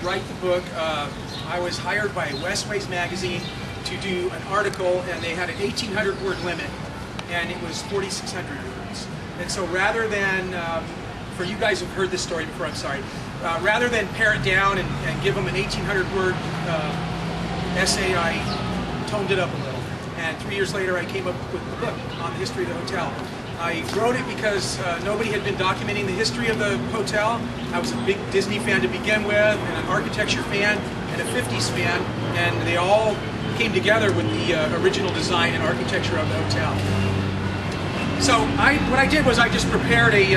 write the book, I was hired by Westways magazine to do an article, and they had an 1,800 word limit, and it was 4,600 words. And so rather than, for you guys who've heard this story before, I'm sorry, rather than pare it down and give them an 1,800 word essay, I toned it up a little. And 3 years later, I came up with the book on the history of the hotel. I wrote it because nobody had been documenting the history of the hotel. I was a big Disney fan to begin with, and an architecture fan, and a 50s fan, and they all came together with the original design and architecture of the hotel. So what I did was I just prepared a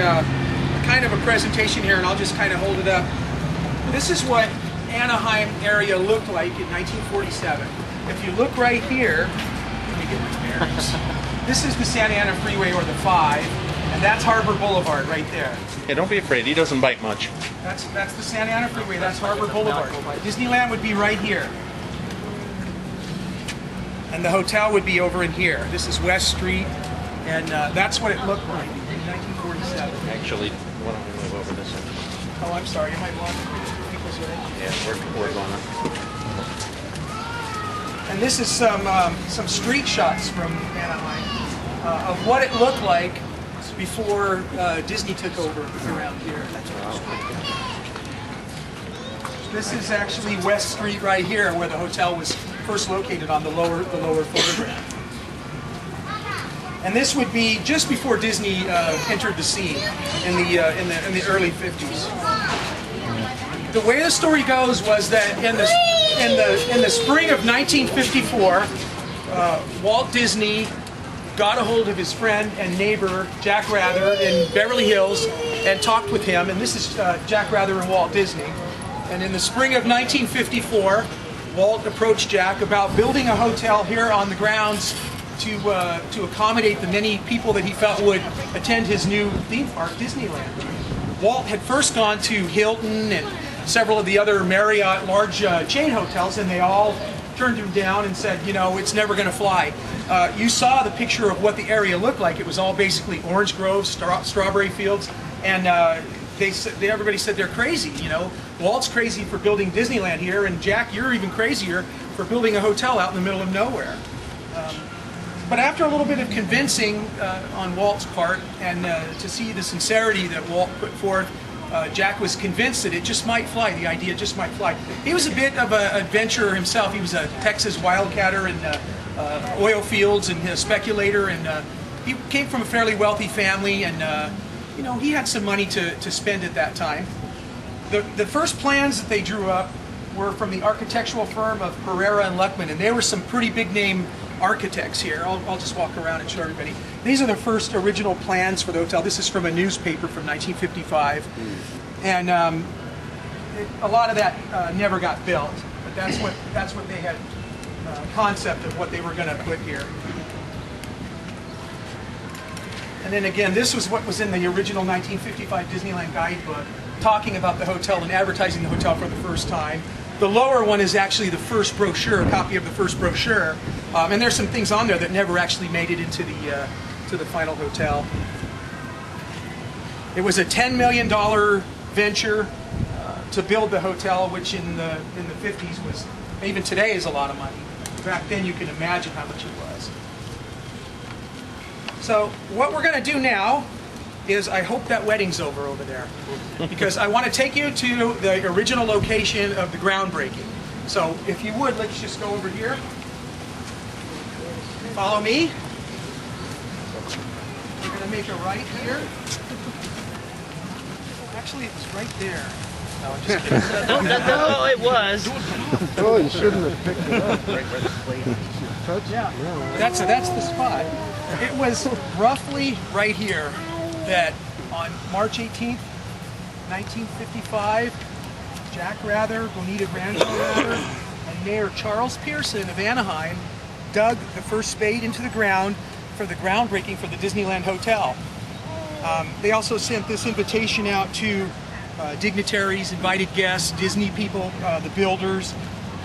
kind of a presentation here, and I'll just kind of hold it up. This is what Anaheim area looked like in 1947. If you look right here, let me get my bearings. This is the Santa Ana Freeway, or the 5, and that's Harbor Boulevard right there. Yeah, don't be afraid. He doesn't bite much. That's the Santa Ana Freeway. That's Harbor Boulevard. Disneyland would be right here, and the hotel would be over in here. This is West Street, and that's what it looked like in 1947. Actually, why don't we move over this way? Oh, I'm sorry. Am I blocking people's way? Yeah, we're going up. And this is some street shots from Anaheim of what it looked like before Disney took over around here. This is actually West Street right here, where the hotel was first located on the lower photograph. And this would be just before Disney entered the scene in the early 50s. The way the story goes was that in the spring of 1954, Walt Disney got a hold of his friend and neighbor Jack Rather in Beverly Hills and talked with him. And this is Jack Rather and Walt Disney. And in the spring of 1954, Walt approached Jack about building a hotel here on the grounds to accommodate the many people that he felt would attend his new theme park, Disneyland. Walt had first gone to Hilton and several of the other Marriott large chain hotels, and they all turned him down and said, you know, it's never going to fly. You saw the picture of what the area looked like. It was all basically orange groves, strawberry fields, and everybody said they're crazy. You know, Walt's crazy for building Disneyland here, and Jack, you're even crazier for building a hotel out in the middle of nowhere. But after a little bit of convincing on Walt's part, and to see the sincerity that Walt put forth, Jack was convinced that it just might fly, the idea just might fly. He was a bit of an adventurer himself. He was a Texas wildcatter in oil fields and a speculator, and he came from a fairly wealthy family, and you know, he had some money to spend at that time. The first plans that they drew up were from the architectural firm of Pereira and Luckman, and they were some pretty big name architects here. I'll just walk around and show everybody. These are the first original plans for the hotel. This is from a newspaper from 1955, and a lot of that never got built. But that's what they had concept of what they were going to put here. And then again, this was what was in the original 1955 Disneyland guidebook, talking about the hotel and advertising the hotel for the first time. The lower one is actually the first brochure, a copy of the first brochure, and there's some things on there that never actually made it into the final hotel. It was a $10 million venture to build the hotel, which in the 50s was, even today, is a lot of money. Back then, you can imagine how much it was. So what we're going to do now is, I hope that wedding's over there, because I want to take you to the original location of the groundbreaking. So if you would, let's just go over here. Follow me. We're going to make a right here. Actually, it was right there. No, I'm just kidding. No, it was. Oh, you shouldn't have picked it up. Right where the plate is. Yeah, that's the spot. It was roughly right here that on March 18th, 1955, Jack Rather, Bonita Granville Rather, and Mayor Charles Pearson of Anaheim dug the first spade into the ground for the groundbreaking for the Disneyland Hotel. They also sent this invitation out to dignitaries, invited guests, Disney people, the builders,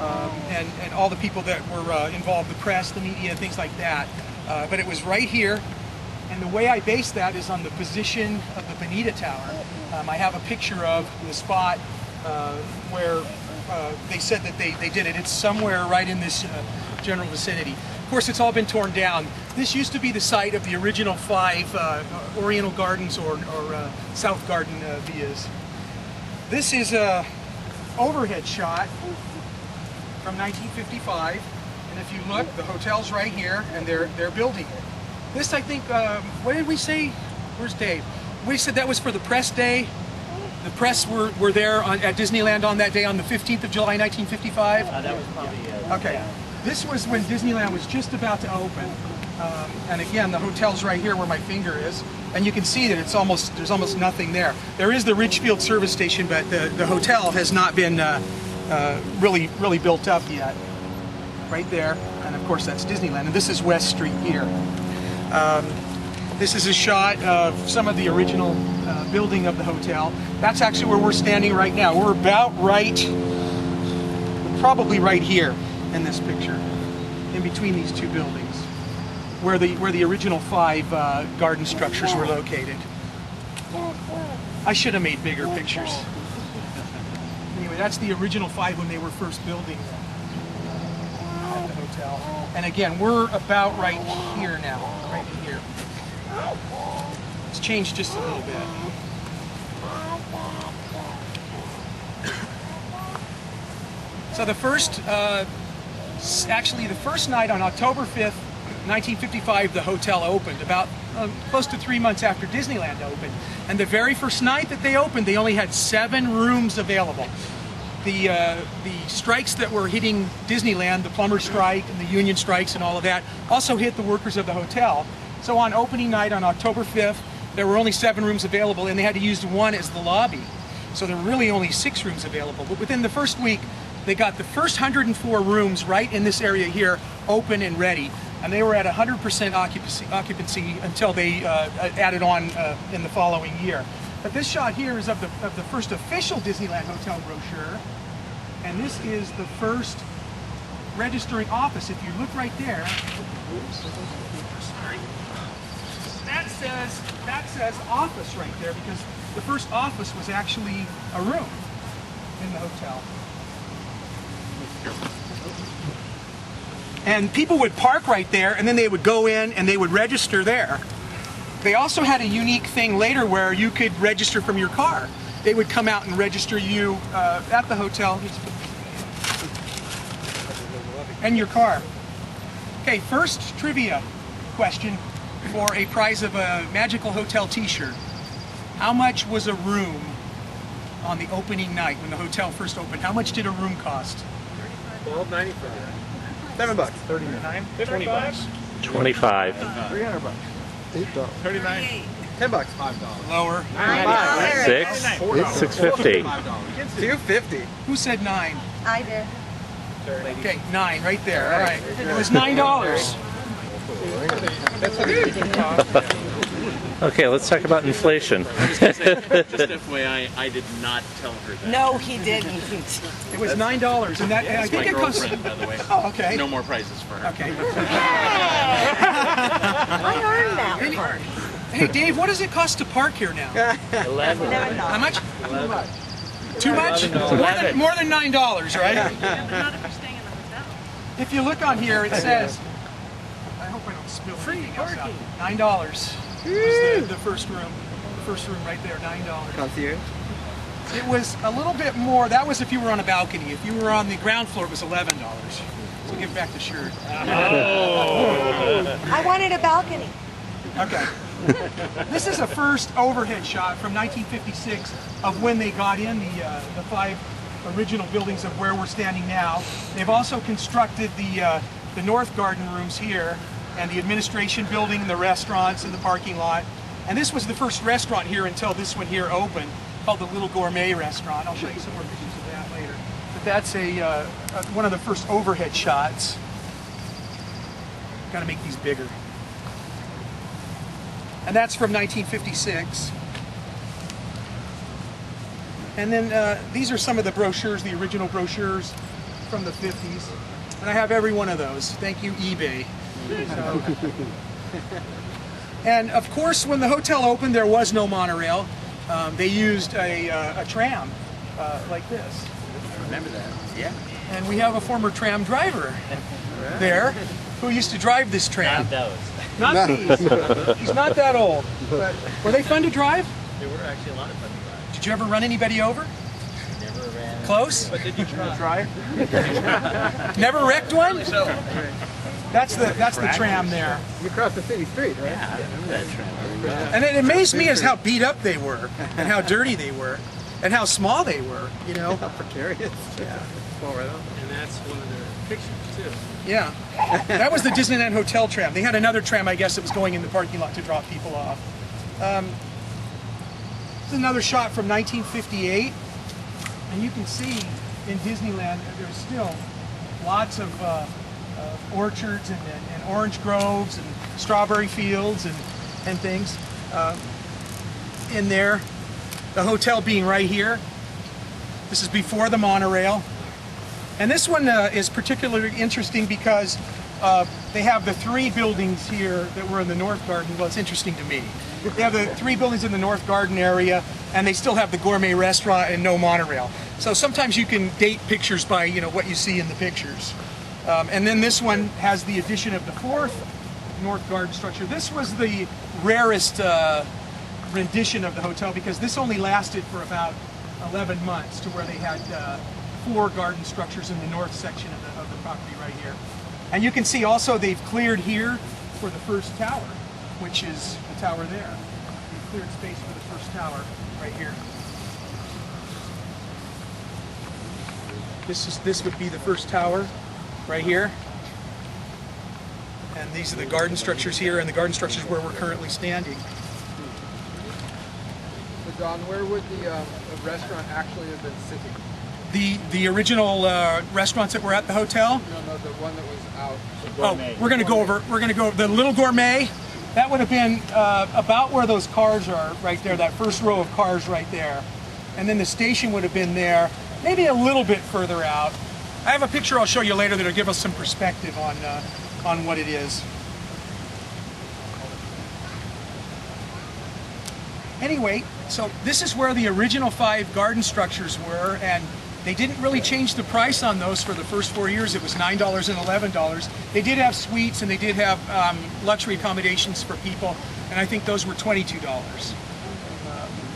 and all the people that were involved, the press, the media, things like that. But it was right here, and the way I base that is on the position of the Bonita Tower. I have a picture of the spot where they said that they did it. It's somewhere right in this general vicinity. Of course, it's all been torn down. This used to be the site of the original 5 Oriental Gardens or South Garden villas. This is a overhead shot from 1955, and if you look, the hotel's right here, and they're building it. This, I think, what did we say? Where's Dave? We said that was for the press day. The press were there at Disneyland on that day, on the 15th of July, 1955. That was probably Okay. yeah. This was when Disneyland was just about to open. And again, the hotel's right here where my finger is. And you can see that there's almost nothing there. There is the Ridgefield service station, but the hotel has not been really built up yet. Right there. And of course, that's Disneyland. And this is West Street here. This is a shot of some of the original building of the hotel. That's actually where we're standing right now. We're about probably right here in this picture, in between these two buildings, where the original 5 garden structures were located. I should have made bigger pictures. Anyway, that's the original 5 when they were first building at the hotel. And again, we're about right here now, right here. It's changed just a little bit. So the first, actually the first night on October 5th, 1955, the hotel opened, about close to 3 months after Disneyland opened. And the very first night that they opened, they only had 7 rooms available. The strikes that were hitting Disneyland, the plumber strike and the union strikes and all of that, also hit the workers of the hotel. So on opening night on October 5th, there were only 7 rooms available, and they had to use 1 as the lobby. So there were really only 6 rooms available. But within the first week, they got the first 104 rooms right in this area here open and ready. And they were at 100% occupancy until they added on in the following year. But this shot here is of the first official Disneyland hotel brochure. And this is the first registering office. If you look right there, sorry, that says office right there, because the first office was actually a room in the hotel. And people would park right there, and then they would go in and they would register there. They also had a unique thing later where you could register from your car. They would come out and register you at the hotel and your car. Okay, first trivia question for a prize of a Magical Hotel t-shirt. How much was a room on the opening night when the hotel first opened? How much did a room cost? $12.95. $7. 39, 20 bucks. 25. $300. $8. 39. $10. $5. Lower. 6. 650. $2.50. Who said 9? I did. Okay, 9 right there. All right. It was $9. Okay, let's talk about inflation. Just FYI, I did not tell her that. No, he didn't. It was $9, and that I It's think my it cost. girlfriend, by the way. Oh, okay. No more prizes for her. Okay. I earned that part. Hey, Dave, what does it cost to park here now? $11. How much? Too much? More than $9, right? If you look on here, it says. I hope I don't spill anything else out. $9 was the first room. The first room right there, $9. Concierge? It was a little bit more. That was if you were on a balcony. If you were on the ground floor, it was $11. So give back the shirt. I wanted a balcony. Okay. This is a first overhead shot from 1956 of when they got in the 5 original buildings of where we're standing now. They've also constructed the North Garden rooms here, and the administration building, the restaurants, and the parking lot. And this was the first restaurant here until this one here opened, called the Little Gourmet Restaurant. I'll show you some more pictures of that later. But that's one of the first overhead shots. Got to make these bigger. And that's from 1956. And then these are some of the brochures, the original brochures from the 50s. And I have every one of those. Thank you, eBay. So, and of course, when the hotel opened, there was no monorail. They used a tram like this. remember that. Yeah. And we have a former tram driver there who used to drive this tram. Not those. Not these. He's not that old. But were they fun to drive? They were actually a lot of fun to ride. Did you ever run anybody over? Never ran. Close? But did you try? Never wrecked one? So. That's the tram there. You crossed the city street, right? Yeah, I remember that tram. And it amazed me as how beat up they were, and how dirty they were, and how small they were, you know? How precarious. Yeah. Fall right on. And that's one of the pictures too. Yeah. That was the Disneyland Hotel tram. They had another tram, I guess, that was going in the parking lot to drop people off. This is another shot from 1958. And you can see in Disneyland there's still lots of orchards and orange groves and strawberry fields and things in there. The hotel being right here. This is before the monorail. And this one is particularly interesting because they have the three buildings here that were in the North Garden. Well, it's interesting to me. They have the three buildings in the North Garden area, and they still have the gourmet restaurant and no monorail. So sometimes you can date pictures by, you know, what you see in the pictures. And then this one has the addition of the fourth North Garden structure. This was the rarest rendition of the hotel because this only lasted for about 11 months, to where they had 4 garden structures in the north section of the property right here. And you can see also they've cleared here for the first tower, which is the tower there. They've cleared space for the first tower right here. This would be the first tower right here. And these are the garden structures here, and the garden structures where we're currently standing. So Don, where would the restaurant actually have been sitting? The original restaurants that were at the hotel. No, the one that was out. Oh, we're gonna go over the Little Gourmet. That would have been about where those cars are right there. That first row of cars right there, and then the station would have been there, maybe a little bit further out. I have a picture I'll show you later that'll give us some perspective on what it is. Anyway, so this is where the original 5 garden structures were, and they didn't really change the price on those for the first 4 years. It was $9 and $11. They did have suites, and they did have luxury accommodations for people, and I think those were $22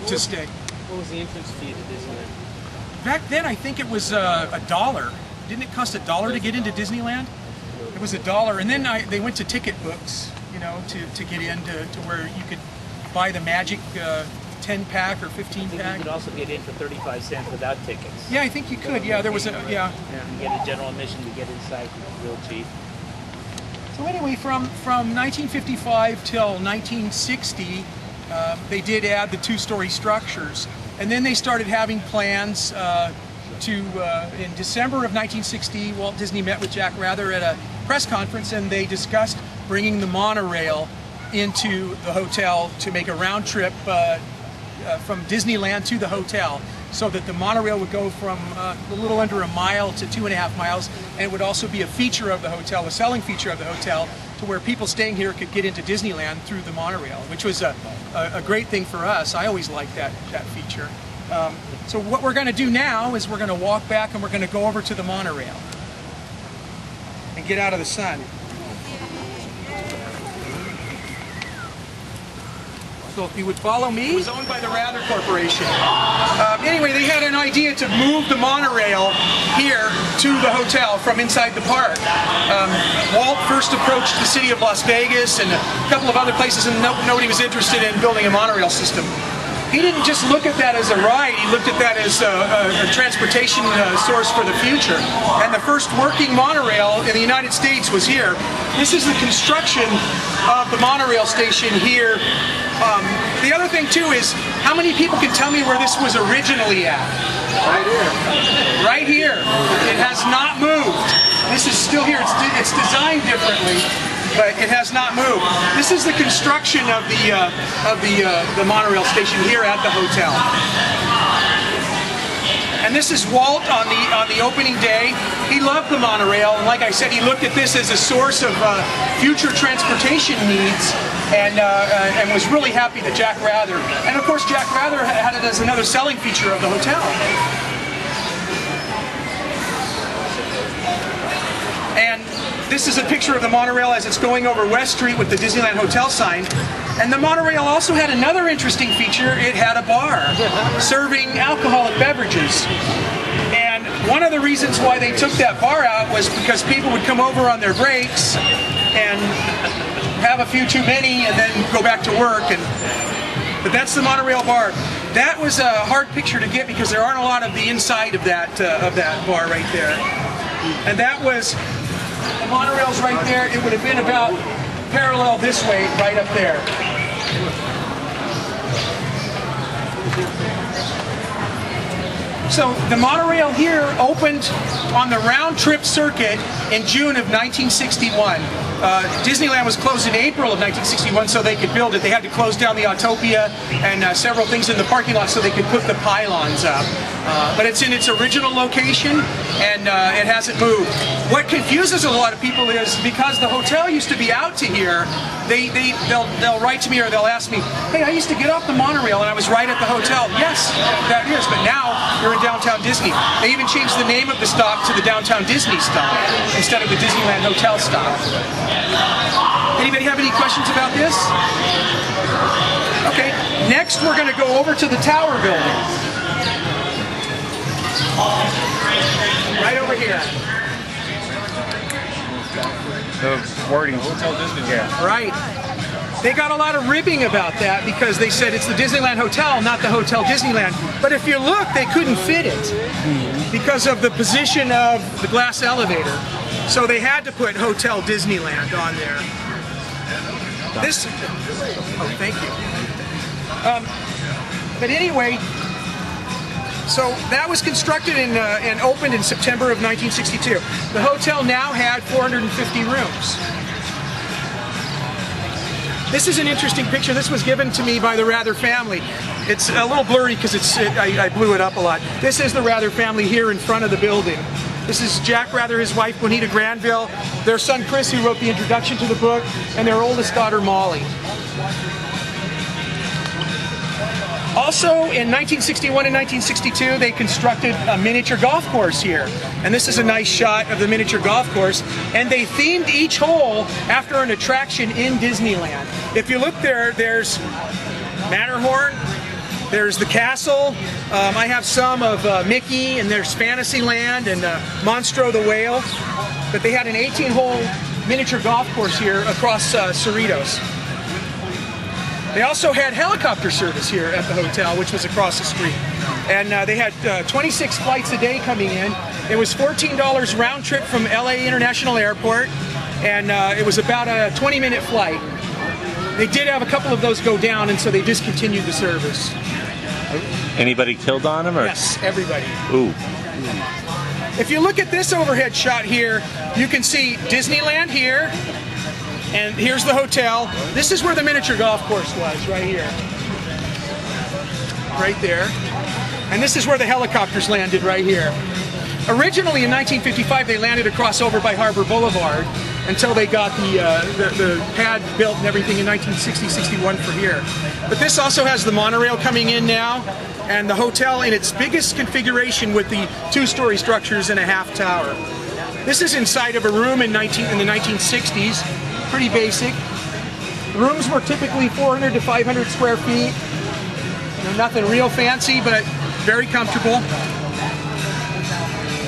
to stay. What was the entrance fee to Disneyland? Back then, I think it was $1. Didn't it cost $1 to get into Disneyland? It was $1, and then they went to ticket books, you know, to get in to where you could buy the magic 10-pack or 15-pack. You could also get in for 35 cents without tickets. Yeah, I think you could. Yeah, there was a yeah. You get a general admission to get inside real cheap. So anyway, from 1955 till 1960, they did add the 2-story structures, and then they started having plans in December of 1960, Walt Disney met with Jack Rather at a press conference, and they discussed bringing the monorail into the hotel to make a round trip from Disneyland to the hotel, so that the monorail would go from a little under a mile to 2.5 miles, and it would also be a feature of the hotel, a selling feature of the hotel, to where people staying here could get into Disneyland through the monorail, which was a great thing for us. I always liked that feature. So what we're going to do now is we're going to walk back, and we're going to go over to the monorail and get out of the sun. So if you would follow me. It was owned by the Rather Corporation. Anyway, they had an idea to move the monorail here to the hotel from inside the park. Walt first approached the city of Las Vegas and a couple of other places, and nobody was interested in building a monorail system. He didn't just look at that as a ride, he looked at that as a transportation source for the future. And the first working monorail in the United States was here. This is the construction of the monorail station here. The other thing too is, how many people can tell me where this was originally at? Right here. Right here. It has not moved. This is still here. It's designed differently, but it has not moved. This is the construction of the monorail station here at the hotel. And this is Walt on the opening day. He loved the monorail, and like I said, he looked at this as a source of future transportation needs, and was really happy that Jack Rather, and of course Jack Rather had it as another selling feature of the hotel. this is a picture of the monorail as it's going over West Street with the Disneyland Hotel sign. And the monorail also had another interesting feature. It had a bar serving alcoholic beverages. And one of the reasons why they took that bar out was because people would come over on their breaks and have a few too many and then go back to work. But that's the monorail bar. That was a hard picture to get because there aren't a lot of the inside of that bar right there. And that was, the monorail's right there. It would have been about parallel this way, right up there. So the monorail here opened on the round trip circuit in June of 1961. Disneyland was closed in April of 1961 so they could build it. They had to close down the Autopia and several things in the parking lot so they could put the pylons up. But it's in its original location and it hasn't moved. What confuses a lot of people is because the hotel used to be out to here, they'll write to me or they'll ask me, hey, I used to get off the monorail and I was right at the hotel. Yes, that is, but now you're in downtown Disney. They even changed the name of the stop to the Downtown Disney stop instead of the Disneyland Hotel stop. Anybody have any questions about this? Okay, next we're going to go over to the tower building. Right over here. The wording, Hotel Disney. Yeah. Right. They got a lot of ribbing about that because they said it's the Disneyland Hotel, not the Hotel Disneyland. But if you look, they couldn't fit it because of the position of the glass elevator. So they had to put Hotel Disneyland on there. This, oh, thank you. But anyway, so that was constructed and opened in September of 1962. The hotel now had 450 rooms. This is an interesting picture. This was given to me by the Rather family. It's a little blurry because I blew it up a lot. This is the Rather family here in front of the building. This is Jack Rather, his wife Bonita Granville, their son Chris, who wrote the introduction to the book, and their oldest daughter Molly. Also, in 1961 and 1962, they constructed a miniature golf course here. And this is a nice shot of the miniature golf course. And they themed each hole after an attraction in Disneyland. If you look there, there's Matterhorn, there's the castle. I have some of Mickey, and there's Fantasyland and Monstro the Whale. But they had an 18-hole miniature golf course here across Cerritos. They also had helicopter service here at the hotel, which was across the street. And they had 26 flights a day coming in. It was $14 round trip from LA International Airport, and it was about a 20-minute flight. They did have a couple of those go down, and so they discontinued the service. Anybody killed on him? Or? Yes, everybody. Ooh. If you look at this overhead shot here, you can see Disneyland here, and here's the hotel. This is where the miniature golf course was, right here. Right there. And this is where the helicopters landed, right here. Originally in 1955, they landed across over by Harbor Boulevard until they got the pad built and everything in 1960-61 for here. But this also has the monorail coming in now, and the hotel in its biggest configuration with the two-story structures and a half tower. This is inside of a room in the 1960s. Pretty basic. Rooms were typically 400 to 500 square feet. You know, nothing real fancy, but very comfortable.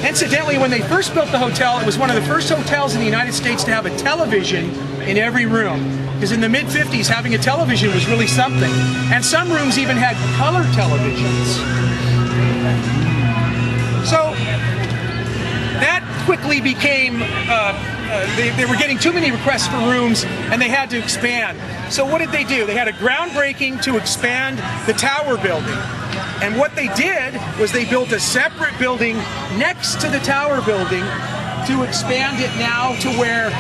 Incidentally, when they first built the hotel, it was one of the first hotels in the United States to have a television in every room. Because in the mid-50s, having a television was really something. And some rooms even had color televisions. So that quickly became they were getting too many requests for rooms and they had to expand. So what did they do? They had a groundbreaking to expand the tower building. And what they did was they built a separate building next to the tower building to expand it now to where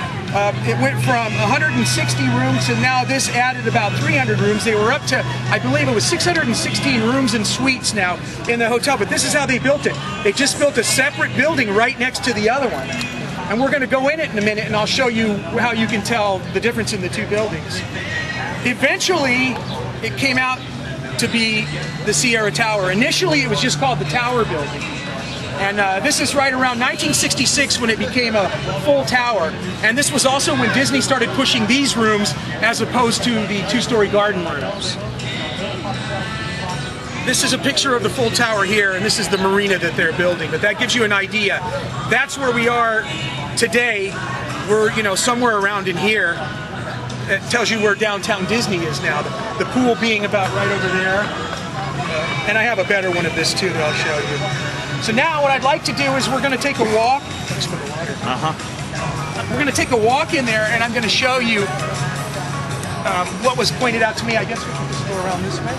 it went from 160 rooms to now this added about 300 rooms. They were up to, I believe it was 616 rooms and suites now in the hotel. But this is how they built it. They just built a separate building right next to the other one. And we're going to go in it in a minute and I'll show you how you can tell the difference in the two buildings. Eventually, it came out to be the Sierra Tower. Initially, it was just called the Tower Building. And this is right around 1966 when it became a full tower. And this was also when Disney started pushing these rooms as opposed to the two-story garden rooms. This is a picture of the full tower here, and this is the marina that they're building. But that gives you an idea. That's where we are today. We're, you know, somewhere around in here. It tells you where downtown Disney is now. The pool being about right over there. And I have a better one of this too that I'll show you. So now what I'd like to do is we're going to take a walk. Thanks for the water. We're going to take a walk in there, and I'm going to show you what was pointed out to me. I guess we can just go around this way.